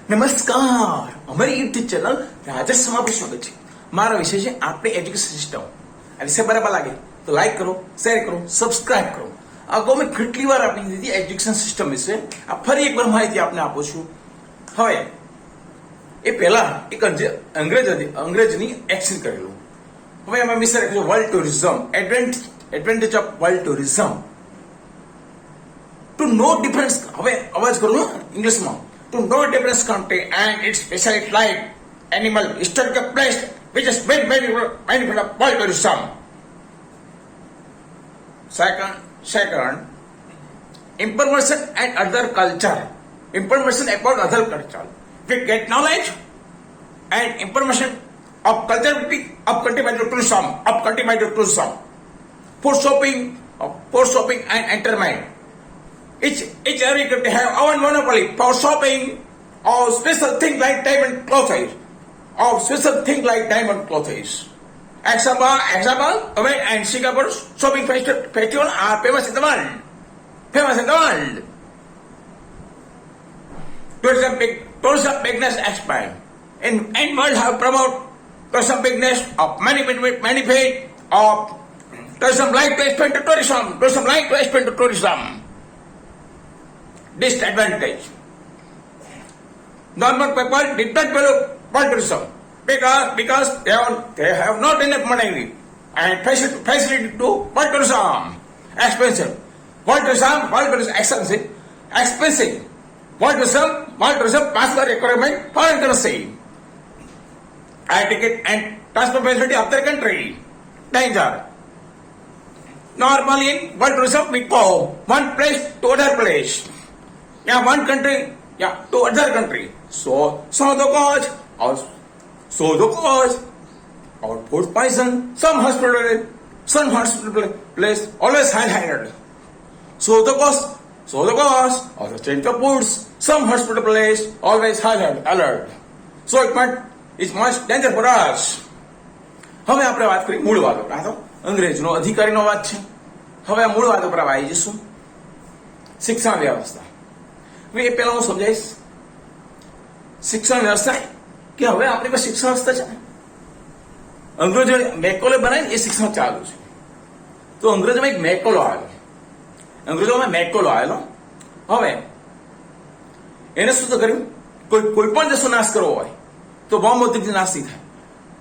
નમસ્કાર, અમારી YouTube channel રાજસ્થાનમાં આપનું સ્વાગત છે. મારો વિષય છે આપણી એજ્યુકેશન સિસ્ટમ. આ વિષય બરાબર લાગે તો લાઈક કરો, શેર કરો, સબસ્ક્રાઇબ કરો. અગાઉ મેં કેટલી વાર આપી દીધી એજ્યુકેશન સિસ્ટમ વિશે. આ ફરી એકવાર માહિતી આપને આપું છું. હવે એ પહેલા એક અંગ્રેજની એક્શન કરેલું. હવે એમાં વિષય રાખ્યો world tourism, advantage of world tourism. To know difference, હવે અવાજ કરું ઇંગ્લિશમાં. To know different country and its specialist life, animal, historical place, which is very benefit of world tourism. Second, information and other culture. Information about other culture. We get knowledge and information of culture of country by tourism. Food shopping and entertainment. Each every country have our monopoly for shopping or special thing like diamond clothes. Example, and Singapore shopping festival are famous in the world. Tourism business expand. In world have promote tourism business of many benefit of tourism like to expand to tourism. Disadvantage. Normal people did not value world tourism because they have not enough money and facility to world tourism. Expensive. World tourism expensive. World tourism passport requirement foreign currency. Air ticket and transport facility of their country. Danger. Normally in world tourism we go one place to other place. One country, to other country. So the cause, or food poison, some hospital place always highlighted. So the cause, or the change of foods, some hospital place always highlighted, alert. So it's much danger for us. હવે આપણે વાત કરી મૂળ વાતો પર. આ તો અંગ્રેજનો અધિકારીનો વાત છે. હવે આ મૂળ વાતો પર આવી જઈશું. શિક્ષણ વ્યવસ્થા. એ પહેલા હું સમજાવીશ શિક્ષણ વ્યવસ્થા કે હવે આપણી પાસે શિક્ષણ વ્યવસ્થા છે. અંગ્રેજો મેકોલે બનાવીને એ શિક્ષણ ચાલુ છે. તો અંગ્રેજોમાં એક મેકોલો આવેલો. હવે એને શું તો કર્યું, કોઈ પણ દેશનો નાશ કરવો હોય તો બોમ્બ ઉદ્યોગથી નાશ નહીં થાય,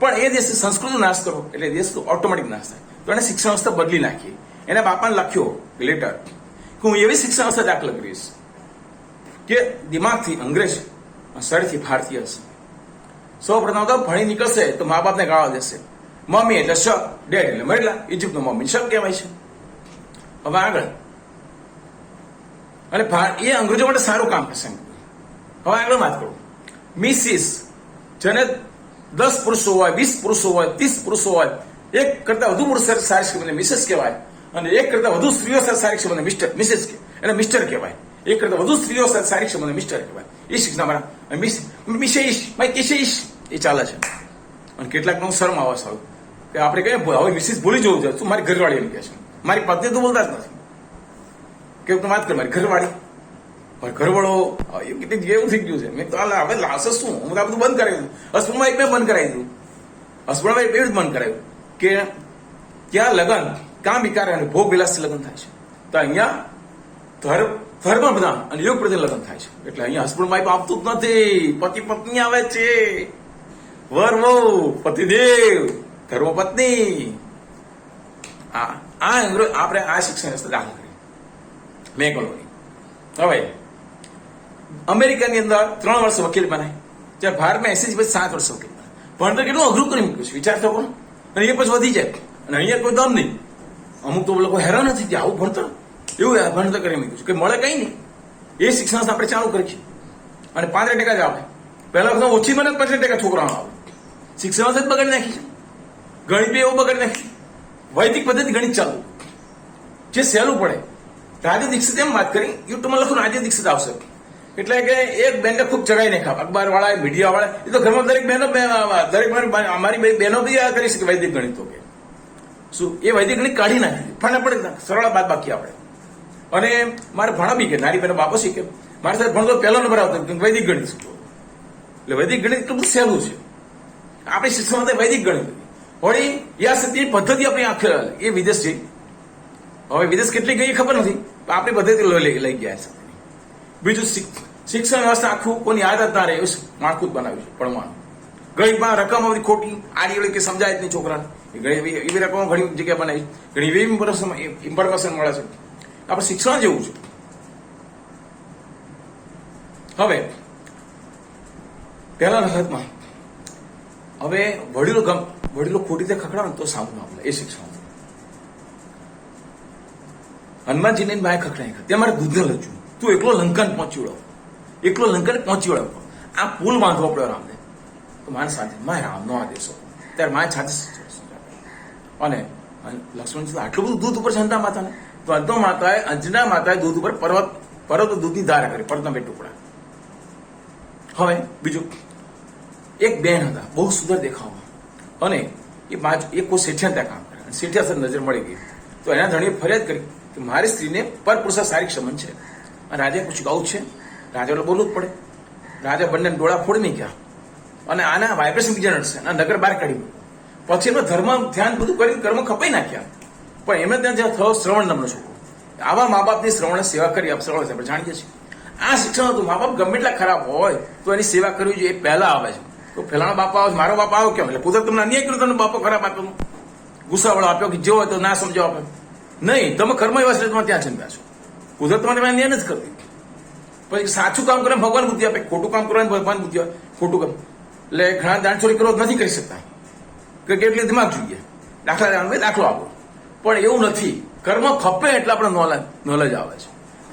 પણ એ દેશની સંસ્કૃતિનો નાશ કરો એટલે દેશનો ઓટોમેટિક નાશ થાય. તો એને શિક્ષણ વ્યવસ્થા બદલી નાખી. એના બાપાને લખ્યો લેટર કે હું એવી શિક્ષણ વ્યવસ્થા દાખલ કરીશ કે દિમાગથી અંગ્રેજ, શરીરથી ભારતીય હશે. સૌ પ્રથમ તો ભણી નીકળશે તો મા બાપને ગાળા દેશે. મમ્મી એટલે શક, ડેડ એટલે મરેલા. ઇજિપ્તનો મમ્મી શક કહેવાય છે. હવે આગળ, અને એ અંગ્રેજો માટે સારું કામ કરશે. હવે આગળ વાત કરું. મિસિસ, જેને 10 પુરુષો હોય, 20 પુરુષો હોય, 30 પુરુષો હોય, એક કરતા વધુ પુરુષ સારી છે મને મિસિસ કહેવાય, અને એક કરતા વધુ સ્ત્રીઓ સારી છે મને મિસિસ એને મિસ્ટર કહેવાય. એક કરતા વધુ સ્ત્રીઓ સારી છે મને મિસ્ટર કહેવાય. એ શિક્ષણ મારા મિસેશ એ ચાલે છે. અને કેટલાક નું શરમ આવે સારું કે આપણે કહીએ હવે મિસિસ ભૂલી જવું જોઈએ. તું મારી ઘરવાળી એમ કહે છે. મારી પત્ની તો બોલતા જ નથી. કેવું તું વાત કર મારી ઘરવાળી, ઘરવાળો એવું થઈ ગયું છે. મેં તો હવે લાવશે શું, હું તો આ બધું બંધ કરાવી દઉં. હોસ્પિટલમાં એક મેં બંધ કરાવી દઉં. હોસ્પિટલમાં એક બંધ કરાવ્યું કે ત્યાં લગ્ન કામ વિકાર અને ભોગ વિલાસથી લગ્ન થાય છે. તો અહીંયા ધર્મ બધા અને યોગ પ્રત્યે લગ્ન થાય છે. એટલે અહીંયા હોસ્પિટલમાં આપતું જ નથી. પતિ પત્ની આવે છે, વર વહુ, પતિદેવ, ધર્મપત્ની. આપણે આ શિક્ષણ વ્યવસ્થા દાખલ કરી મેકોલોની. હવે અમેરિકાની અંદર 3 વર્ષ વકીલ બનાય, જ્યારે ભારતમાં 80 પછી 7 વર્ષ વકીલ બનાય. ભણતર કેટલું અઘરું કરી મૂક્યું છે વિચાર તો કરો. અને એ પછી વધી જાય. અને અહીંયા કોઈ દમ નહીં. અમુક તો લોકો હેરાન નથી કે આવું ભણતર, એવું ભણતર કરી મૂક્યું છે કે મળે કઈ નહીં. એ શિક્ષણ આપણે ચાલુ કરી છે. અને 35% જ આવે. પહેલા ઓછી મને 35% છોકરાઓ આવે. શિક્ષણ જ બગાડી નાખી છે. ગણિત બી એવું બગાડી નાખી. વૈદિક પદ્ધતિ ગણિત ચાલુ, જે સહેલું પડે. રાજ્ય દીક્ષિત એમ વાત કરી, યુટ્યુબમાં લખું રાજ્ય દીક્ષિત આવશે. એટલે કે એક બેનને ખૂબ ચગાઈ નાખ્યા, અખબાર વાળા, મીડિયા વાળા. એ તો ઘરમાં દરેક અમારી બહેનો બી આ કરી શકે વૈદિક ગણિત. કે શું એ વૈદિક ગણિત કાઢી નાખી, ફાના પડે સરળ બાદ બાકી આપણે. અને મારે ભણા બી કે નારી બહેનો બાપો શીખે. મારી સાથે ભણતો પહેલો નંબર આવતો, વૈદિક ગણિત શીખતો. એટલે વૈદિક ગણિત એટલું બધું સહેલું છે. આપણે શિક્ષણમાં વૈદિક ગણિત વળી યાદશક્તિની પદ્ધતિ આપણી આખી એ વિદેશ જઈ. હવે વિદેશ કેટલી ગઈ ખબર નથી, આપણી પદ્ધતિ લઈ ગયા છે. બીજું શિક્ષણ વ્યવસ્થા આખું કોની યાદ જ ના રહે એવું માળખું જ બનાવ્યું છે ભણવાનું. ગણિતમાં રકમ બધી ખોટી આડી વળી કે સમજાય જ નહીં છોકરાને. એવી રકમો ઘણી જગ્યા બનાવી, ઘણી એવી ઇન્ફોર્મેશન મળે છે. આપણે શિક્ષણ જેવું છે. હવે પહેલા વખતમાં હવે વડીલો ખોટી રીતે ખખડાવે તો સાંભળવું આપણે એ શિક્ષણ. હનુમાનજીને બાય ખખડાય તે મારે દૂધને લજ્યું, તું એકલો લંકન પહોંચી વળો. આ પુલ બાંધવો પડ્યો રામને. તો મારે સાથે મારે રામ નો આદેશો ત્યારે મારે સાથે અને લક્ષ્મણજી આટલું બધું દૂધ ઉપર છે અંજના માતાને. તો અંજના માતાએ દૂધ ઉપર પર્વત દૂધની ધારા કરી, પર્વતના 2 ટુકડા. હવે બીજું એક બેન હતા બહુ સુંદર દેખાવમાં, અને એ કોઈ શેઠિયા ત્યાં કામ કરે. શેઠિયા સાથે નજર મળી ગઈ તો એના ધણીએ ફરિયાદ કરી કે મારી સ્ત્રીને પરપુરુષા શારીરિક સંબંધ છે. અને રાજાએ પૂછ્યું આવું છે? રાજા એટલે બોલવું જ પડે. રાજા બંને ડોળા ફોડી નહીં ગયા અને આના વાઇબ્રેશન બીજા નડશે અને નગર બહાર કાઢ્યું. પછી એમને ધર્મ ધ્યાન બધું કરી કર્મ ખપાઈ નાખ્યા. પણ એમને ત્યાં જ્યાં થયો શ્રવણ નામનો છોકરો. આવા મા બાપની શ્રવણ સેવા કરી શ્રવણ આપણે જાણીએ છીએ. આ શિક્ષણ હતું. મા બાપ ગમે એટલા ખરાબ હોય તો એની સેવા કરવી જોઈએ. એ પહેલા આવે છે. તો પહેલાનો બાપા આવે, મારો બાપા આવ્યો કેમ? એટલે પોતે તમને અન્યાય કર્યો, તમને બાપો ખરાબ આપ્યો, ગુસ્સાવાળો આપ્યો કે જેવો હોય તો ના સમજો આપે નહીં. તમે કર્મ એવા છે તમે ત્યાં જન્મ્યા છો. કુદરત તમારે અન્યાય નથી કરતી. પછી સાચું કામ કરે ભગવાન બુદ્ધિ આપે, ખોટું કામ કરવાનું ભગવાન બુદ્ધિ આપે. ખોટું કામ એટલે ઘણા દાણચોરી કરો નથી કરી શકતા કે કેટલી દિમાગ જોઈએ. દાખલો આપો, પણ એવું નથી. કર્મ ખપે એટલે આપણે નોલેજ આવે છે.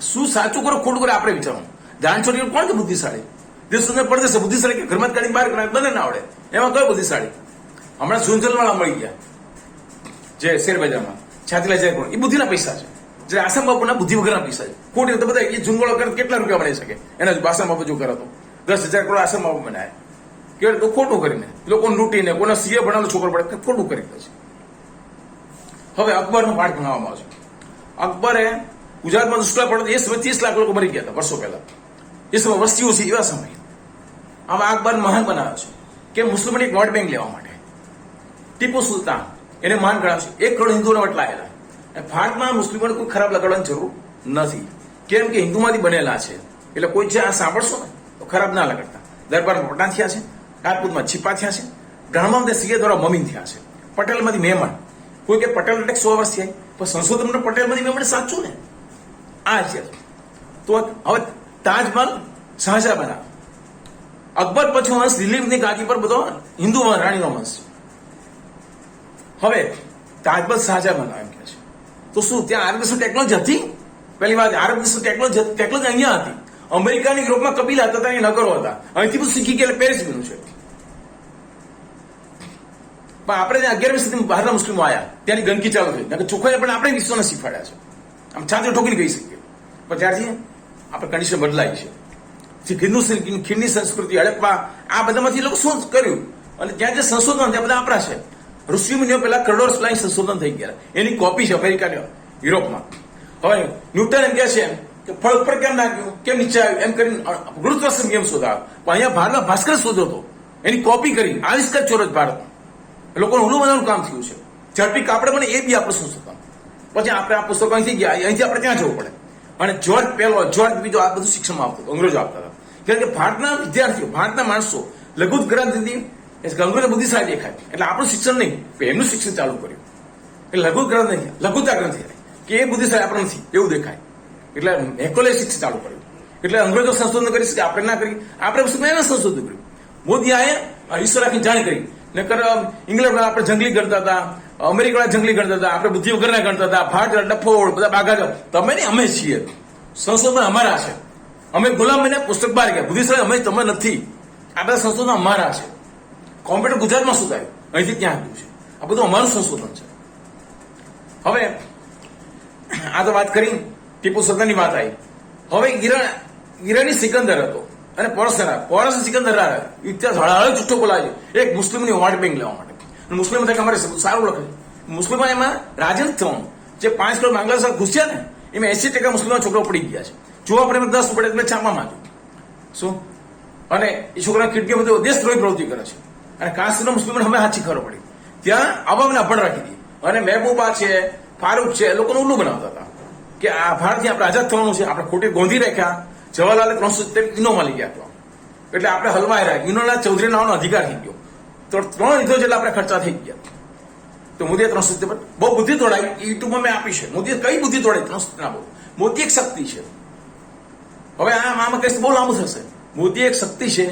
શું સાચું કરો ખોટું કરે આપણે વિચારવાનું. દાણચોરી કોણ કે બુદ્ધિશાળી? દેશ પડદેશે બુદ્ધિશાળી કે ઘરમાં કાઢી બહાર બને ના આવડે એમાં કયો બુદ્ધિશાળી? હમણાં સુંજલ વાળા મળી ગયા જે શેરબજારમાં 36,000 કરોડ, એ બુદ્ધિના પૈસા છે. જે આસામ બાપુના બુદ્ધિ વગરના પૈસા છે. ખોટી રીતે બધા એ જુંગળો કરે કેટલા રૂપિયા મળી શકે એના આસામ બાપુ જો કરે તો 10,000 કરોડ આસામ બાપુ બનાવે કે ખોટું કરીને લોકોને લૂંટીને કોના સીએ ભણાવેલો છોકરો પડે ખોટું કરી દે છે. હવે અકબરનો પાઠ ભણાવવામાં આવે છે. અકબરે ગુજરાતમાં દુષ્કાળ પડતો એ સમય 30 લાખ લોકો મરી ગયા હતા વર્ષો પહેલા. એ સમય વસ્તી ઓછી એવા સમય આમાં અકબર મહાન બનાવ્યો છે કે મુસ્લિમોની એક વોટ બેંક લેવા માટે ટીપુ સુલતાન એને મહાન ગણાવ્યો છે. 1 કરોડ હિન્દુઓને વટલાયેલા. ભારતમાં મુસ્લિમોને કોઈ ખરાબ લગાડવાની જરૂર નથી, કેમ કે હિન્દુમાંથી બનેલા છે. એટલે કોઈ જે આ સાંભળશો ને તો ખરાબ ના લગાડતા. દરબારમાં પટાણ થયા છે, રાજપૂતમાં છીપા થયા છે, ઘણામાં સીએ દ્વારા મમીન થયા છે, પટેલમાંથી મહેમાન. કોઈ કે પટેલ એટલે 100 વર્ષ થયા પણ સંશોધન પટેલમાંથી મહેમાન સાચું ને આ છે. તો હવે તાજમહલ શાહજહાં બનાવ્યો. અકબર પછી વંશ દિલ્હીની ગાદી પર બધો હિન્દુ રાણીનો વંશ છે. હવે તાજમહલ શાહજહાં બનાવ્યો કે છે તો શું ત્યાં આરોગ્ય ટેકનોલોજી હતી? પહેલી વાત આરોગ્ય ટેકનોલોજી અહીંયા હતી. અમેરિકાની યુરોપમાં કબીલા હતા, ત્યાં નગરો હતા. અહીંથી બધું શીખી ગયા પેરિસ બન્યું છે. પણ આપણે ત્યાં 11મી સદીમાં બહારના મુસ્લિમો આવ્યા ત્યાંની ગંદકી ચાલુ થઈ. ચોખ્ખાઈ પણ આપણે વિશ્વને શીખવાડ્યા છે. આમ છાતી ઠોકીને કહી શકીએ. પણ ત્યારથી આપણે કન્ડિશન બદલાઈ છે. ખીણની સંસ્કૃતિ હડપ્પા આ બધામાંથી લોકો શું કર્યું અને ત્યાં જે સંશોધન ત્યાં બધા આપણા છે. ઋષિ મુનિઓ પહેલા કરોડો વર્ષ પહેલા સંશોધન થઈ ગયા. એની કોપી છે અમેરિકાની યુરોપમાં. હવે ન્યૂટન એમ કહે છે કે ફળ ઉપર કેમ નાખ્યું, કેમ નીચે આવ્યું, એમ કરીને ગુરુત્વાકર્ષણ નિયમ શોધાયો. પણ અહીંયા ભારતમાં ભાસ્કર શોધ્યો હતો, એની કોપી કરી આવિષ્કાર ચોરસ ભારતમાં. લોકોનું ઊંડું બનાવવાનું કામ થયું છે. ઝડપી કાપડે મને એ બી આપણે સંશોધન. પછી આપણે આ પુસ્તકો અહીંથી ગયા, અહીંથી આપણે ત્યાં જવું પડે. અને જોર્જ બીજો આ બધું શિક્ષણમાં આવતું અંગ્રેજો આપતા હતા. કારણ કે ભારતના વિદ્યાર્થીઓ, ભારતના માણસો લઘુત ગ્રંથથી અંગ્રેજો બુદ્ધિશાળી દેખાય એટલે આપણું શિક્ષણ નહીં, એમનું શિક્ષણ ચાલુ કર્યું. એટલે લઘુ ગ્રંથ નહીં, લઘુતા ગ્રંથ કે એ બુદ્ધિશાળી આપણે નથી એવું દેખાય. એટલે મેકોલે શિક્ષણ ચાલુ કર્યું. એટલે અંગ્રેજો સંશોધન કરી શકે, આપણે ના કરી. આપણે એને સંશોધન કર્યું. મોદી આયા ઈશ્વર રાખીને જાણ કરી. નકર ઇંગ્લેન્ડ આપણે જંગલી ગણતા હતા, અમેરિકા જંગલી ગણતા હતા, આપણે બુદ્ધિ વગરના ગણતા હતા, ફાટ ડફોડ બધા બાગા. તમે નહીં, અમે છીએ. સંશોધન અમારા છે. અમે ગુલામ બને પુસ્તક બહાર ગયા. બુદ્ધિશાળી અમે તમે નથી. આ બધા સંશોધન અમારા છે. કોમ્પ્યુટર ગુજરાતમાં શું થાય અહીંથી ત્યાં આવ્યું છે. આ બધું અમારું સંશોધન છે. હવે આ તો વાત કરી ટીપુ સુલતાનની વાત આવી. હવે ઈરાની સિકંદર હતો અને પોરસ સિકંદર ઇતિહાસ હળાહળ જુઠ્ઠો બોલાય છે એક મુસ્લિમની વોટ બેંક લેવા માટે. મુસ્લિમ થાય અમારે સારું લખે. મુસ્લિમો એમાં રાજી નથી થવાનું. જે 5 કરોડ બાંગ્લાદેશ ઘૂસ્યા ને એમાં 80% મુસ્લિમો છોકરાઓ પડી ગયા છે. જો આપણે 10 પડે એટલે છાપા માંગ્યું. શું અને એ છોકરાની કિડની બધું દેશદ્રોહી પ્રવૃત્તિ કરે છે. અને કાશ્મીરના મુસ્લિમોને અમે સાચી ખબર પડી. ત્યાં આવામને અભણ રાખી દીધી અને મહેબૂબા છે, ફારૂક છે, એ લોકોને ઉલ્લુ બનાવતા હતા કે આ ભારતથી આપણે આઝાદ થવાનું છે. આપણે ખોટી ગોંધી રાખ્યા. જવાહરલાલે 370 ઇનોમાં લઈ ગયા. એટલે આપણે હલવાઈ રહ્યા. ઇનોના ચૌધરી નામનો અધિકાર થઈ ગયો. તો 3 યુદ્ધો જેટલા આપણે ખર્ચા થઈ ગયા. તો મોદીએ 370 પર બહુ બુદ્ધિ દોડાવી. યુટ્યુબમાં મેં આપી છે. મોદીએ કઈ બુદ્ધિ દોડાવી? 370 ના બહુ. મોદી એક શક્તિ છે. હવે આમાં કહીશ બહુ લાંબુ થશે. મોદી એક શક્તિ છે.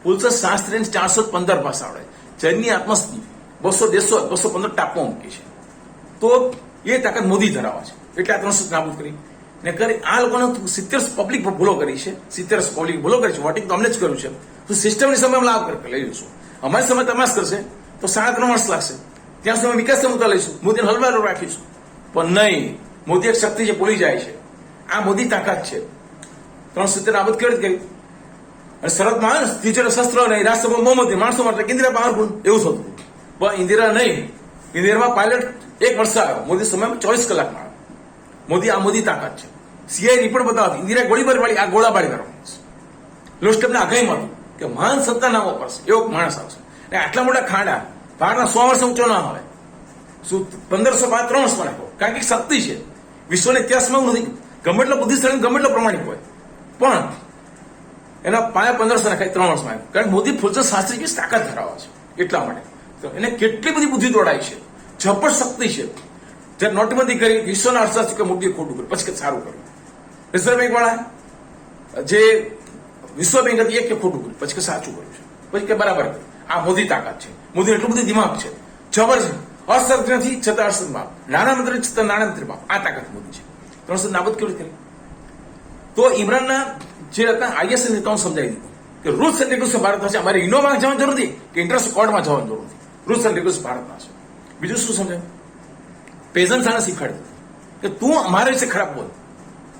પુલસર શાસ્ત્રી 415 ભાષા આવડે. ચૈનની આત્મસ્થિતિ 215 ટાપુઓ મૂકી છે. તો એ તાકાત મોદી ધરાવે છે. એટલે આ 370 નાબૂદ કરી ને કરી. આ લોકોને 70 પબ્લિક ભૂલો કરી છે. 70 પબ્લિક ભૂલો કરી છે. વોટિંગ તો અમને જ કર્યું છે. તો સિસ્ટમની સમય અમે લાભ લઈ લઈશું. અમારી સમય તમાશ કરશે તો 3.5 વર્ષ લાગશે. ત્યાં સુધી અમે વિકાસ મુદ્દા લઈશું. મોદીને હલવાયેલો રાખીશું. પણ નહીં, મોદી એક શક્તિ છે, ભૂલી જાય છે. આ મોદી તાકાત છે. 370 નાબૂદ કેવી રીતે કરી? અને શરતમાં ટીચર શસ્ત્ર નહીં, રાષ્ટ્રમાં મોહમ્મદી માણસો માટે ઇન્દિરા પાવરફુલ એવું થતું. પણ ઇન્દિરા નહીં. ઇન્દિરામાં પાયલટ 1 વર્ષ આવ્યો. મોદી સમયમાં 24 કલાકમાં આવ્યો. મોદી આ મોદી તાકાત છે. સીઆઈ રિપોર્ટ બતાવતી ઇન્દિરા ગોળીબારી વાળી, આ ગોળાબારી કરવાની. લોસ્ટમને આગાહીમાં હતું કે મહાન સત્તા નામ વાપરશે એવો માણસ આવશે. અને આટલા મોટા ખાડા ભારતના 100 વર્ષ ઊંચો ના આવે. શું 1500 3 વર્ષમાં નાખો? કારણ કે શક્તિ છે. વિશ્વના ઇતિહાસમાં એવું નથી. ગમે એટલો બુદ્ધિશાળી, ગમે એટલો પ્રમાણિક હોય, પણ એના પાયા 1500 નાખાય 3 વર્ષમાં. કારણ કે મોદી ફુલચંદ શાસ્ત્રી તાકાત ધરાવે છે. એટલા માટે તો એને કેટલી બધી બુદ્ધિ દોડાય છે. જબર શક્તિ છે. જ્યારે નોટબંધી કરી વિશ્વના અર્થશાસ્ત્રી મોદીએ ખોટું કર્યું, પછી સારું કર્યું. રિઝર્વ બેંક વાળા જે વિશ્વ બેંક હતી એક કે ખોટું કર્યું, પછી કે સાચું કર્યું છે, પછી કે બરાબર કર્યું. આ મોદી તાકાત છે. મોદી એટલું બધું દિમાગ છે. જબર છે. અર્થશાસ્ત્ર નથી છતાં અર્થશાસ્ત્રમાં, નાણામંત્રી છતાં નાણામંત્રીમાં. આ તાકાત મોદી છે. 370 નાબૂદ કેવી રીતે કરી? તો ઇમરાનના જે હતા આઈએસ નેતાઓ સમજાવી દીધું કે રૂલ્સ એન્ડ રેગ્યુલેશન ભારતના છે. અમારે ઇનોમાં જવાની જરૂર નથી કે ઇન્ટરનેશનલ કોર્ટમાં જવાની જરૂર નથી. રૂલ્સ એન્ડ રેગ્યુલેશન ભારતના છે. બીજું શું સમજાયું? પેઝન્સ આને શીખવાડી દીધું કે તું અમારા વિશે ખરાબ બોલ,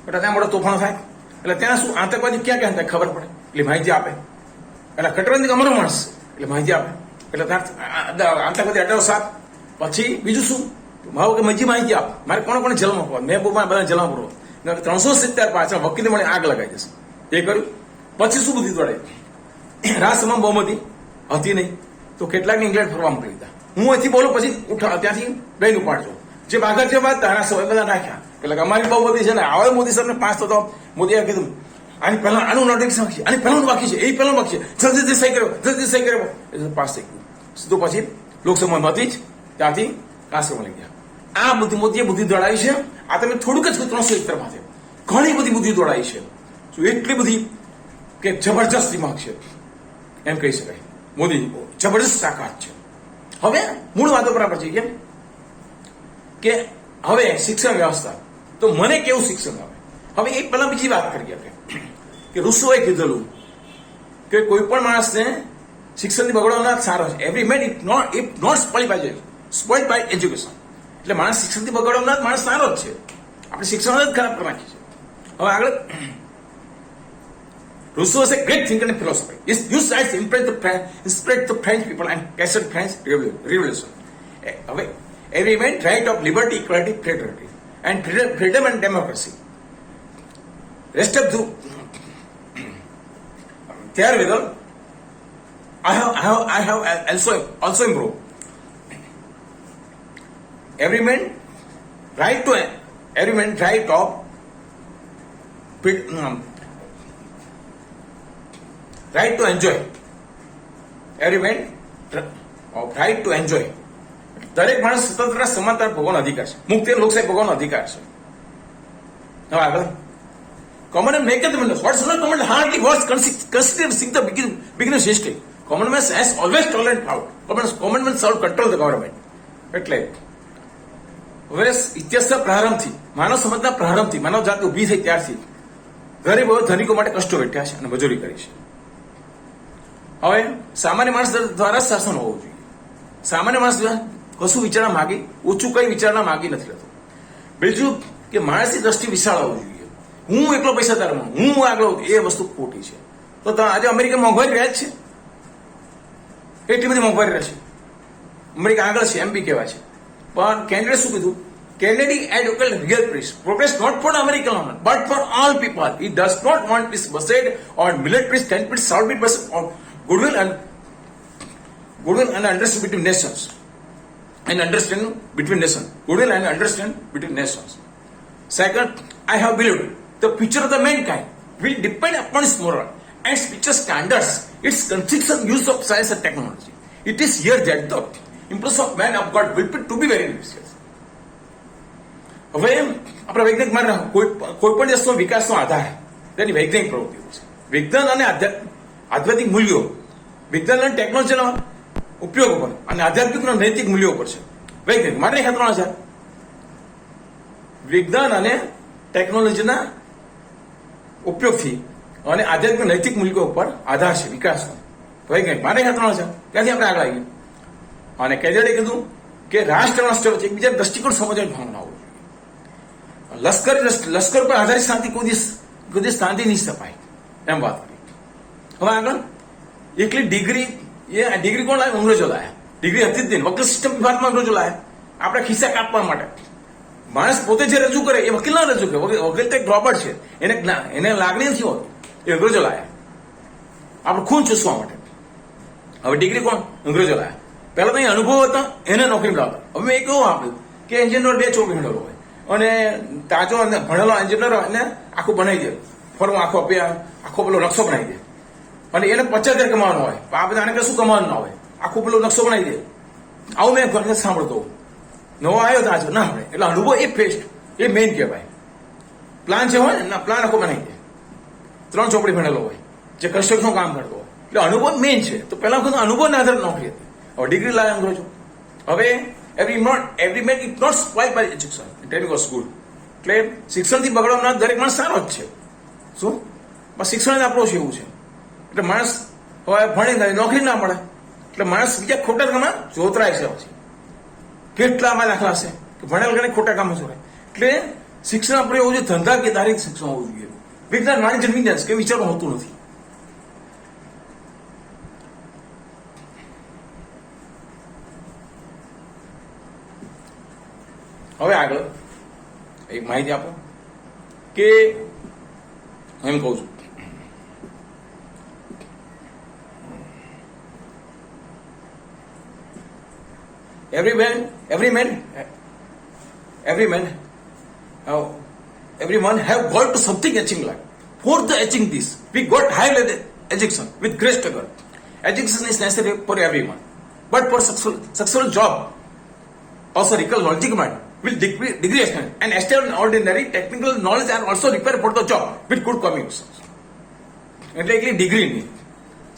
એટલે ત્યાં મોટો તોફાન થાય. એટલે ત્યાં શું આતંકવાદી ક્યાં ક્યાં થાય ખબર પડે, એટલે માહિતી આપે. એટલે કટરબંધી અમારો માણસ એટલે માહિતી આપે. એટલે ત્યાં આતંકવાદી અટાવો સાત. પછી બીજું શું? મારો કે મજી માહિતી આપ. મારે કોને કોને જેલમાં પડવા, મેં બધા જેલમાં પડવા. 370 પાછળ વકીલે મળે આગ લગાવી દેશે. એ કર્યું. પછી શું બુદ્ધિ દોડાય? રાજ્યસભામાં બહુમતી હતી નહીં તો કેટલાકને ઇંગ્લેન્ડ ફરવા મોકલી દીધા. હું અહીંથી બોલું પછી ત્યાંથી બેન ઉપાડજો. જે બાગર જે વાત તારા સવાય બધા નાખ્યા. એટલે અમારી બહુમતી છે ને આવે મોદી સાહેબને પાસ થતો મોદીએ કીધું આની પહેલા આનું નોટિફિકેશન બાકી છે, આની પહેલાનું બાકી છે, એ પહેલાનું બાકી છે, જલ્દી સહી કર્યો, જલ્દી સહી કર્યો, એટલે પાસ થઈ ગયું. સીધું પછી લોકસભામાં હતી જ ત્યાંથી કાશ્મીરમાં લઈ ગયા. આ બધી મોદીએ બુદ્ધિ દોડાવી છે. આ તમે થોડુંક જ 370 માંથી ઘણી બધી બુદ્ધિ દોડાવી છે. શું એટલી બધી કે જબરજસ્ત દિમાગ છે એમ કહી શકાય. મોદી જબરજસ્ત તાકાત છે. હવે મૂળ વાતો પર આપણે જઈએ કે હવે શિક્ષણ વ્યવસ્થા. તો મને કેવું શિક્ષણ આવે? હવે એ પહેલા બીજી વાત કરીએ આપણે કે રૂસોએ કીધેલું કે કોઈ પણ માણસને શિક્ષણથી બગડવાના સારો છે. Every man it not spoiled by education. એટલે માણસ શિક્ષણથી બગડવાના માણસ સારો જ છે. આપણે શિક્ષણ જ ખરાબ કરી નાખીએ છીએ. હવે આગળ Rousseau was a great thinker and philosopher. His used science inspired the French people and casted French revolution. Every man right of liberty, equality, fraternity, and freedom and democracy. Rest of the theoretical, I have also improved. Every man right of right to enjoy. Every man right to enjoy. દરેક માણસ સ્વતંત્ર સમાનતા ભોગવવાનો અધિકાર છે. મુક્તિ લોકશાહી ભોગવવાનો અધિકાર છે. હવે આગળ common make the windows. What's not common hardly was considered since the beginning of history. Common man has always tolerant power. Common man shall control the government. એટલે હવે ઇતિહાસના પ્રારંભથી માનવ સમાજના પ્રારંભથી માનવ જાત ઊભી થઈ ત્યારથી ગરીબો ધનિકો માટે કષ્ટો વેઠ્યા છે અને મજૂરી કરી છે. હવે સામાન્ય માણસ દ્વારા શાસન હોવું જોઈએ. સામાન્ય માણસ કશું વિચારણા માગી ઓછું કઈ વિચારણા માગી નથી લેતો. બીજું કે માણસની દ્રષ્ટિ વિશાળ હોવું જોઈએ. હું એકલો પૈસાદારમાં હું આગળ એ વસ્તુ ખોટી છે. તો આજે અમેરિકા મોંઘવારી રહ્યા જ છે. એટલી બધી મોંઘવારી રહે છે. અમેરિકા આગળ છે એમ બી કહેવાય છે. પણ કેન્દ્રે શું કીધું Kennedy advocated real peace, progress not for American government, but for all people. He does not want peace based on military standpoint, solid based on goodwill and understanding between nations. And understanding between nations. Goodwill and understanding between nations. Second, I have believed the future of the mankind will depend upon its moral and spiritual standards, its consistent use of science and technology. It is here that the impulse of man of God will be to be very ambitious. હવે આપણા વૈજ્ઞાનિક માને કોઈ પણ દેશનો વિકાસનો આધાર તેની વૈજ્ઞાનિક પ્રવૃત્તિઓ છે. વિજ્ઞાન અને આધ્યાત્મિક મૂલ્યો, વિજ્ઞાન અને ટેકનોલોજીના ઉપયોગ પર અને આધ્યાત્મિકના નૈતિક મૂલ્યો પર છે. વૈજ્ઞાનિક મારે 3000 વિજ્ઞાન અને ટેકનોલોજીના ઉપયોગથી અને આધ્યાત્મિક નૈતિક મૂલ્યો પર આધાર છે વિકાસનો. વૈજ્ઞાનિક મારે 3000 ત્યાંથી આપણે આગળ આવીએ. અને કેજેડે કીધું કે રાષ્ટ્ર વચ્ચે એકબીજા દ્રષ્ટિકોણ સમજવાની ભાવના હોય. લશ્કર પર આધારિત શાંતિ કોઈ દિવસ શાંતિ નહીં સ્થપાય એમ વાત કરી. હવે આગળ એકલી ડિગ્રી કોણ લાવે? અંગ્રેજો લાયા. ડિગ્રી હતી જ નહીં. વકીલ સિસ્ટમ વિભાગમાં અંગ્રેજો લાયા આપણે ખિસ્સા કાપવા માટે. માણસ પોતે જે રજૂ કરે એ વકીલ ના રજૂ કરે. વકીલ તો એક રોબોટ છે, એને લાગણી નથી હોતી. એ અંગ્રેજો લાયા આપણે ખૂન ચૂસવા માટે. હવે ડિગ્રી કોણ? અંગ્રેજો લાયા. પહેલા તો અહીં અનુભવ હતા, એને નોકરી લાવતા. હવે મેં કેવું આપ્યું કે એન્જિનિયર 2 ચોક હેડલો હોય અને તાજો ભણેલો એન્જિનિયર એને આખું બનાવી દે, ફરવું આખો પેલો નકશો બનાવી દે અને એને 50,000 કમાવાનો હોય. આ બધા આને કશું કમાવાનું ના હોય, આખું પેલો નકશો બનાવી દે. આવું મેં સાંભળતો નવો આવ્યો તાજો ના આપણે. એટલે અનુભવ એ બેસ્ટ, એ મેઇન કહેવાય. પ્લાન જે હોય ને પ્લાન આખો બનાવી દે. 3 ચોપડી ભણેલો હોય, જે કન્સ્ટ્રક્શન કામ કરતો હોય. એટલે અનુભવ મેઇન છે. તો પહેલા વખત અનુભવના આધારે નોકરી હતી. હવે ડિગ્રી લાવે અંગ્રેજો. હવે every man is not spoiled by education, training or school. એટલે શિક્ષણથી બગડવાના દરેક માણસ સારો જ છે. શું બસ શિક્ષણ જ આપણો છે એવું છે. એટલે માણસ હવે ભણી નોકરી ના મળે એટલે માણસ બીજા ખોટા કામમાં જોતરાય છે. પછી કેટલામાં દાખલા છે કે ભણેલ ગણે ખોટા કામો જોડાય. એટલે શિક્ષણ આપણે એવું છે ધંધાકીય ધારિત શિક્ષણ હોવું જોઈએ. વિજ્ઞાન વાણિજ્ય વિજ્ઞાન કે વિચારવું હોતું નથી. હવે આગળ એક માહિતી આપો કે હું એમ કહું છું every man have got to something achieving life. For the achieving this, we got high level education with great struggle. Education is necessary for everyone, but for successful job also requires logical mind with degree and extraordinary technical knowledge are also required for the job with good communication. એટલે એકલી degree નહીં,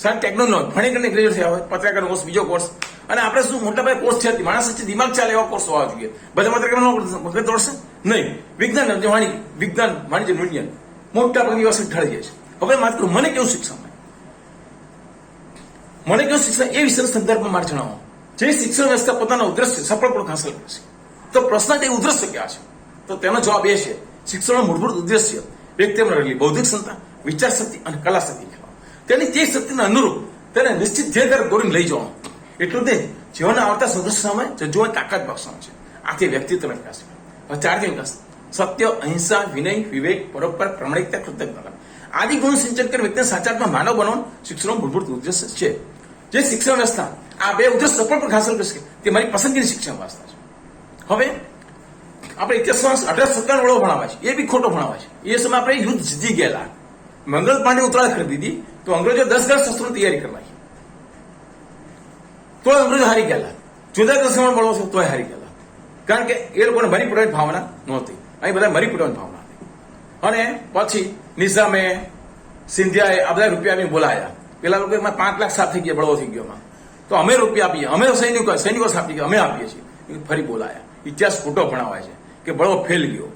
sir technology ભણી કરીને graduate થયા હોય, પત્રકાર course, બીજો course. અને આપણે શું મોટા ભાઈ કોર્સ છે, માણસ દિમાગ ચાલે એવા કોર્સ હોવા જોઈએ. બધા પત્રકાર મગજ દોડશે નહીં. વિજ્ઞાન વાણિજ્ય વિજ્ઞાન મોટા ભાગની વસ્તુ ઢળી જાય છે. હવે વાત કરું મને કેવું શિક્ષણ એ વિષયના સંદર્ભમાં મારે જણાવો. જે શિક્ષણ વ્યવસ્થા પોતાના ઉદ્દેશ્ય સફળપૂર્વક હાંસલ કરશે. તો પ્રશ્ન તે ઉદ્દેશ્ય ક્યાં છે? તો તેનો જવાબ એ છે શિક્ષણનો મૂળભૂત ઉદ્દેશ્ય વ્યક્તિમાં રહેલી બૌદ્ધિક ક્ષમતા, વિચાર શક્તિ અને કલા શક્તિ તેની તે શક્તિને અનુરૂપ તેને નિશ્ચિત ધ્યેય તરફ દોરીને લઈ જવાનું. એટલું તે જીવનના આવતા સંઘર્ષ સામે જજુવાની તાકાત બક્ષવાનું છે. આથી વ્યક્તિત્વ વિકાસ. હવે 4 વિકાસ: સત્ય, અહિંસા, વિનય, વિવેક, પરોપકાર, પ્રમાણિકતા, કૃતજ્ઞતા આદિ ગુણ સિંચન કરી વ્યક્તિને સાચાત્મક માનવ બનાવવાનું શિક્ષણનો મૂળભૂત ઉદ્દેશ્ય છે. જે શિક્ષણ વ્યવસ્થા આ બે ઉદ્દેશ સફળપૂર્વક હાંસલ કરશે તે મારી પસંદગીની શિક્ષણ વ્યવસ્થા છે. હવે આપણે ઇતિહાસમાં 1857 વડો ભણાવવા છે, એ બી ખોટો ભણાવવા છે. એ સમય આપણે યુદ્ધ જીતી ગયેલા. મંગલ પાંડે ઉત્તરાયણ કરી દીધી તો અંગ્રેજો 10 શસ્ત્રોની તૈયારી કરવાની, તો અંગ્રેજો હારી ગયેલા. જુદા દસમાં બળવો છે તોય હારી ગયેલા. કારણ કે એ લોકોને મરી પડવાની ભાવના નહોતી. અહીં બધા મરી પડવાની ભાવના હતી. અને પછી નિઝામે, સિંધિયાએ આ બધા રૂપિયા આપીને બોલાયા. પેલા લોકો 5 લાખ સાફ થઈ ગયા, બળવો થઈ ગયો. તો અમે રૂપિયા આપીએ, અમે સૈનિકો આપી ગયા, અમે આપીએ છીએ. ફરી બોલાયા. ઇતિહાસ ખોટો ભણાવાય છે કે બળવો ફેલ ગયો.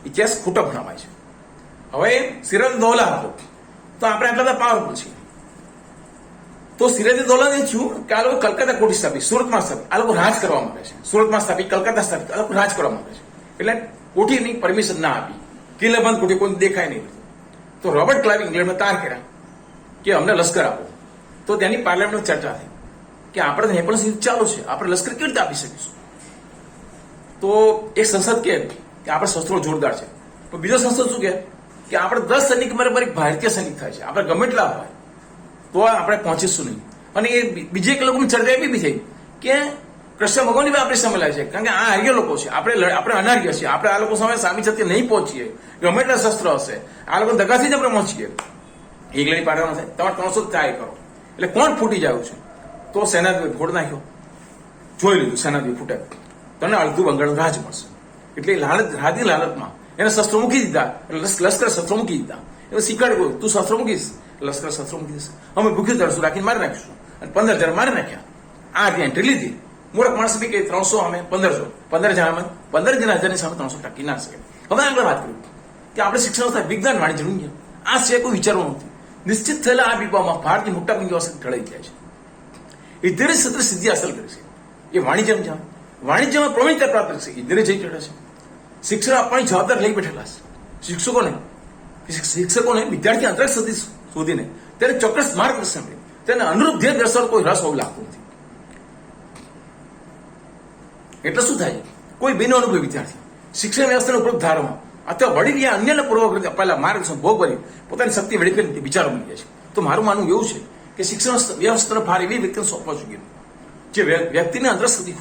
ઇતિહાસ ખોટો ભણાવાય છે. હવે સિરાજઉદ્દૌલા હતો તો આપણે આટલા બધા પાવરફુલ છીએ. તો સિરાજઉદ્દૌલા ને થયું કે આ લોકો કલકત્તા કોઠી સ્થાપી, સુરતમાં સ્થાપી. આ લોકો રાજ કરવા માંગે છે. સુરતમાં સ્થાપી, કલકત્તા સ્થાપી, આ લોકો રાજ કરવા માંગે છે. એટલે કોઠીની પરમિશન ના આપી. કિલ્લેબંધ કોઠી કોઈ દેખાય નહીં. તો રોબર્ટ ક્લાઇવ ઇંગ્લેન્ડમાં તાર કર્યા કે અમને લશ્કર આપો. તો તેની પાર્લામેન્ટમાં ચર્ચા થઈ કે આપણે નેપાળ યુદ્ધ ચાલુ છે, આપણે લશ્કર કેવી રીતે આપી શકીશું? તો એક સંસદ કે આપણે શસ્ત્રો જોરદાર છે, પણ બીજો સંસદ શું કે આપણે 10 સૈનિક બરાબર એક ભારતીય સૈનિક થાય છે, આપણે ગમે એટલા હોય તો આપણે પહોંચીશું નહીં. અને એ બીજે એક લોકોની ચર્ચા એવી બી થઈ કે કૃષ્ણ ભગવાનની બી આપણી સામે લાગે છે, કારણ કે આ હાર્ય લોકો છે, આપણે અનાર્ય છીએ, આપણે આ લોકો સામે સામી છતી નહીં પહોંચીએ, ગમે એટલા શસ્ત્રો હશે, આ લોકો દગાથી જ આપણે પહોંચીએ. એક લડી પાડવાનો છે, તમારે 300 ટ્રાય કરો, એટલે કોણ ફૂટી જાય છે? તો સેનાપતિ ફોડ નાખ્યો, જોઈ લીધું સેનાપતિ ફૂટે, તને અડધું બંગાળ રાજ મળશે. એટલે રાધી લાલતમાં એને શસ્ત્રો મૂકી દીધા, એટલે લશ્કર શસ્ત્રો મૂકી દીધા. એટલે શીખવાડી તું શસ્ત્રો મૂકીશ, લશ્કર શસ્ત્રો મૂકી દીધું, અમે ભૂખ્યું તરશું રાખીને મારી નાખીશું. અને 15 જણ મારી નાખ્યા. આ રીતે એન્ટ્રી લીધી. મૂર્ખ માણસ બી કે 300 અમે 1500, 15 જણા 15 જણા હજારની સામે 300 ટકી ના શકે. હવે આગળ વાત કરીએ કે આપણે શિક્ષણ સંસ્થા વિજ્ઞાન વાણિજ્ય જોઈએ, આ છે કોઈ વિચારવું નથી. નિશ્ચિત થયેલા આ બીબામાં ભારતની મોટાભાગની વ્યવસ્થા ઢળાઈ જાય છે. ઇધરે સત્ર સિદ્ધિ હાંસલ કરી છે, એ વાણિજ્યમાં પ્રવીણતા પ્રાપ્ત કરી છે, ઇધરે જઈ ચડે છે. શિક્ષણ આપવાની જવાબદાર લઈ બેઠેલા છે શિક્ષકોને વિદ્યાર્થી અંતરિક્ષ સુધી શોધીને તેને ચોક્કસ માર્ગદર્શન મળે, તેને અનુરૂપ ધ્યેય દર્શાવવાનો કોઈ રસ હોવું લાગતું નથી. એટલે શું થાય? કોઈ બિન અનુભવી વિદ્યાર્થી શિક્ષણ વ્યવસ્થાનો ઉપયોગ ધારવામાં અથવા વળી રહ્યા અન્યને પૂર્વગ્રહ અપાયેલા માર્ગદર્શન ભોગ બની પોતાની શક્તિ વળી કરીને વિચારો બની જાય છે. તો મારું માનવું એવું છે કે શિક્ષણ વ્યવસ્થાનો ભાર એવી વ્યક્તિને સોંપવો જોઈએ જે વ્યક્તિને અંતર સુધી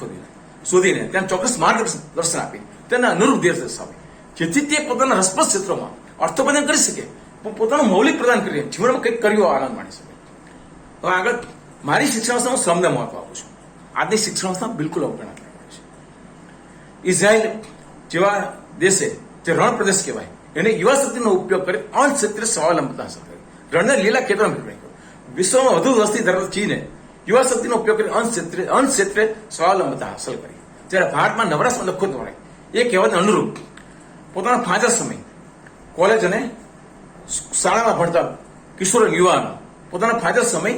શોધીને તેને ચોક્કસ માર્ગદર્શન આપી તેને અનુરૂપ ધ્યેય દર્શાવે, જેથી તે પોતાના રસપ્રદ ક્ષેત્રોમાં અર્થોપ્રદાન કરી શકે, પોતાનું મૌલિક પ્રદાન કરી જીવનમાં કંઈક કર્યો આનંદ માણી શકે. હવે આગળ મારી શિક્ષણ સંસ્થામાં શ્રમને મહત્વ આપું છું. આજની શિક્ષણ સંસ્થા બિલકુલ અવગણના છે. ઇઝરાયલ જેવા દેશે જે રણ પ્રદેશ કહેવાય એને યુવા શક્તિનો ઉપયોગ કરી અણક્ષેત્રીય સ્વાવલંબતા હાંસલ કરી, રણના લીલા ખેતરમાં ફેરવાઈ. વિશ્વમાં વધુ વસ્તી ધરાવતા ચીને યુવા શક્તિનો ઉપયોગ કરી અણક્ષેત્રીય સ્વાવલંબતા હાંસલ કરી. જ્યારે ભારતમાં નવરાશમાં લખો દ્વારા એ કહેવાને અનુરૂપ પોતાના ફાજલ સમય કોલેજ અને શાળામાં ભણતા કિશોર યુવાનો પોતાના ફાજલ સમય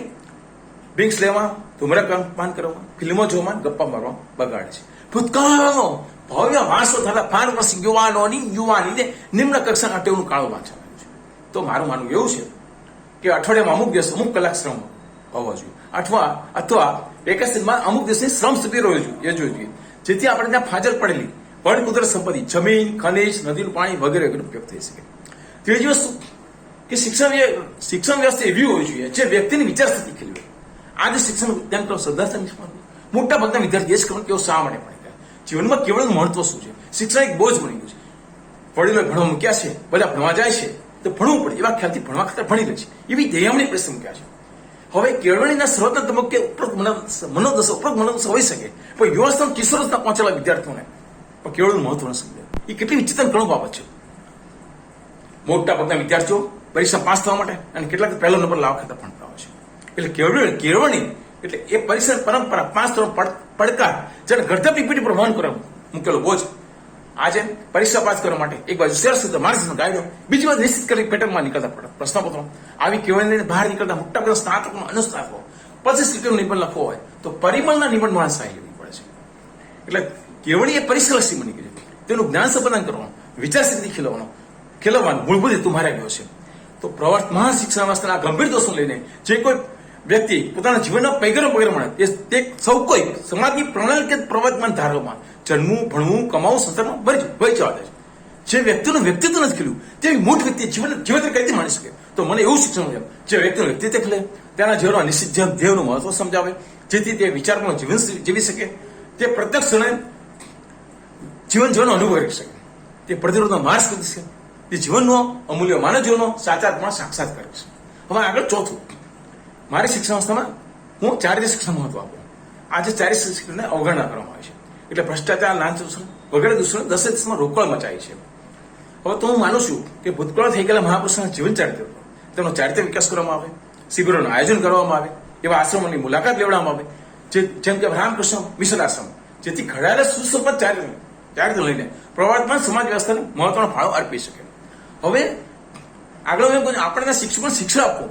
ડ્રિંક્સ લેવા, ધૂમ્રપાન કરવા, ફિલ્મો જોવા, ગપ્પા મારવા બગાડે છે. ભૂતકાળનો ભવ્ય વારસો થતા 5 વર્ષીય યુવાનીને નિમ્ન કક્ષાના ટેવનું કાળું વાંચવાનું છે. તો મારું માનવું એવું છે કે અઠવાડિયામાં અમુક દિવસ અમુક કલાક શ્રમ હોવો જોઈએ, અથવા વેકેશનમાં અમુક દિવસની શ્રમ શિબિર યોજવી જોઈએ, જેથી આપણે ત્યાં ફાજલ પડેલી વન કુદરત સંપત્તિ, જમીન, ખનિજ, નદીનું પાણી વગેરે ઉપયોગ થઈ શકે. ત્રીજી વસ્તુ કે શિક્ષણ વ્યવસ્થા એવી હોવી જોઈએ જે વ્યક્તિની વિચાર શક્તિ ખીલવે. આજે શિક્ષણ વિજ્ઞાન કરો શ્રદ્ધા મોટા ભાગના વિદ્યાર્થી એ જ ખબર કેવો શા માટે પડે, જીવનમાં કેવળ મહત્વ શું છે. શિક્ષણ એક બોજ બની ગયું છે. વડીલો ભણવા મૂક્યા છે, બધા ભણવા જાય છે તો ભણવું પડે એવા ખ્યાલથી ભણવા ખાતર ભણી લે છે, એવી દયામણી પ્રશ્ન મૂક્યા છે. હવે કેળવણીના શરૂઆતના તબક્કે ઉપરોક્ત મનોદશા હોઈ શકે, પણ યુવાસ્થાન કિશોરસ્થા પહોંચેલા વિદ્યાર્થીઓને પણ કેળવણીનું મહત્વ ન સમજે. એ કેટલી વિચિત્ર ઘણું બાબત છે. મોટા ભાગના વિદ્યાર્થીઓ પરીક્ષા પાસ થવા માટે અને કેટલાક પહેલો નંબર લાવવા ખાતર ભણતા હોય છે. એટલે કેળવણી એટલે એ પરીક્ષા પરંપરા 5 ધોરણ પડકાર જેને ઘડતર પીપીટી પર વહન કરવા મૂકેલો બોજ. આજે પરીક્ષા પાસ કરવા માટે એક બાજુ શેર માર્ગદર્શન ગાઈડો, બીજી બાજુ નિશ્ચિત કરેલી પેટર્નમાં નીકળતા પ્રશ્નપત્રો, આવી કેળવણીને બહાર નીકળતા મોટા બધા સ્નાતકો અનુસ્નાતકો 25 લીટરનું નિબંધ લખવો હોય તો પરિમળના નિબંધ માણસ સહાય લેવી પડે છે. એટલે કેળવણી એ પરીક્ષાલક્ષી બની ગઈ છે. તેનું જ્ઞાન સંપાદન કરવાનું, વિચાર શક્તિ ખીલવવાનું મૂળભૂત હેતુ મારે ગયો છે. તો પ્રવર્તમાન શિક્ષણ વ્યવસ્થાના ગંભીર દોષો લઈને જે કોઈ વ્યક્તિ પોતાના જીવનના પૈગરો મળે તે સૌ કોઈ સમાજની પ્રણાલીગત પ્રવર્તમાન ધારવામાં જન્મવું, ભણવું, કમાવું, સંસારમાં ભય જવા દે છે. જે વ્યક્તિનું વ્યક્તિત્વ નથી ખીલ્યું તેવી મૂળ વ્યક્તિ જીવન કઈ રીતે માણી શકે? તો મને એવું શિક્ષણ મળ્યું જે વ્યક્તિનું વ્યક્તિત્વ ખીલે, તેના જીવનમાં નિશ્ચિત ધ્યેયનું મહત્વ સમજાવે, જેથી તે વિચારમાં જીવન જીવી શકે, તે પ્રત્યક્ષ જીવન જીવનનો અનુભવ કરી શકે, તે પ્રતિરોધનો માર્ગ શોધી શકે, તે જીવનનો અમૂલ્ય માનવ જીવનનો સાચા સાક્ષાત કરે છે. હવે આગળ ચોથું, મારી શિક્ષણ સંસ્થામાં હું ચારિત્ર્ય શિક્ષણ મહત્વ આપું. આજે ચારિત્ર્ય શિક્ષણને અવગણના કરવામાં આવે છે. એટલે ભ્રષ્ટાચાર, લાંચ દૂષણ વગેરે દૂષણ 10 દેશમાં રોકડ મચાય છે. હવે તો હું માનું છું કે ભૂતકાળ થઈ ગયેલા મહાપુરુષોના જીવન ચારિત્ર્ય તેનો ચારિત્ર્ય વિકાસ કરવામાં આવે, શિબિરોનું આયોજન કરવામાં આવે, એવા આશ્રમોની મુલાકાત લેવડાવવામાં આવે, જેમ કે રામકૃષ્ણ મિશન આશ્રમ, જેથી ઘડાયેલા સુસંપન્ન ચારિત્ર્ય લઈને પ્રવર્તમાન સમાજ વ્યવસ્થાને મહત્વનો ફાળો અર્પી શકે. હવે આગળ આપણે શિક્ષકોને શિક્ષણ આપવું,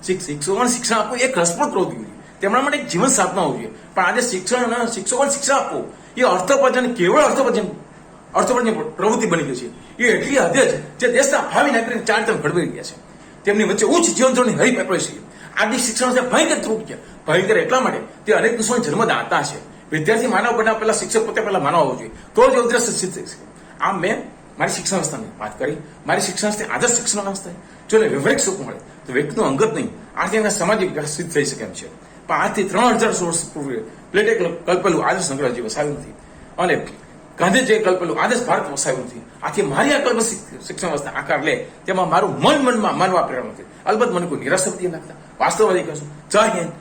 શિક્ષકોને શિક્ષણ આપવું એક રસપ્રદ પ્રવૃત્તિ હોય, તેમના માટે એક જીવન સાધના હોવી જોઈએ. પણ આજે શિક્ષકોને શિક્ષણ આપવું એ અર્થોપાર્જન, કેવળ અર્થોપાર્જન પ્રવૃત્તિ બની ગઈ છે. એ એટલી હદે છે જે દેશના ભાવિ નાગરિક ચારિત્ર્ય ઘડવાઈ ગયા છે. તેમની વચ્ચે ઉચ્ચ જીવન ધોરણની હરીફ અપાઈ છે. આજની શિક્ષણ ભયંકર ત્રુટી છે. ભયંકર એટલા માટે તે અનેક દુશ્મન જન્મદાતા છે. વિદ્યાર્થી માનવ બનાવવા પહેલા શિક્ષક પોતે પહેલા માનવ હોવો જોઈએ, તો જ ઉદ્દેશ્ય સિદ્ધ થઈ શકે. આમ મેં મારી શિક્ષણ વ્યવસ્થાની વાત કરી. મારી શિક્ષણ વ્યવસ્થા આદર્શ શિક્ષણ વ્યવસ્થા જો એને વ્યવહારિક સુખ મળે તો વ્યક્તિનું અંગત નહીં, આથી એના સામાજિક વિકાસ સિદ્ધ થઈ શકે એમ છે. પણ આજથી 3000 વર્ષ પૂર્વે પ્લેટે કલ્પેલું આદર્શ સંગ્રહજી વસાવ્યું નથી, અને ગાંધીજીએ કલ્પેલું આદર્શ ભારત વસાવ્યું નથી. આથી મારી આ કલ્પ શિક્ષણ વ્યવસ્થા આકાર લે તેમાં મારું મનમાં માનવા પ્રેરણા નથી. અલબત્ત મને કોઈ નિરાશા નથી લાગતા, વાસ્તવવાદી કહું છું. જય હિન્દ.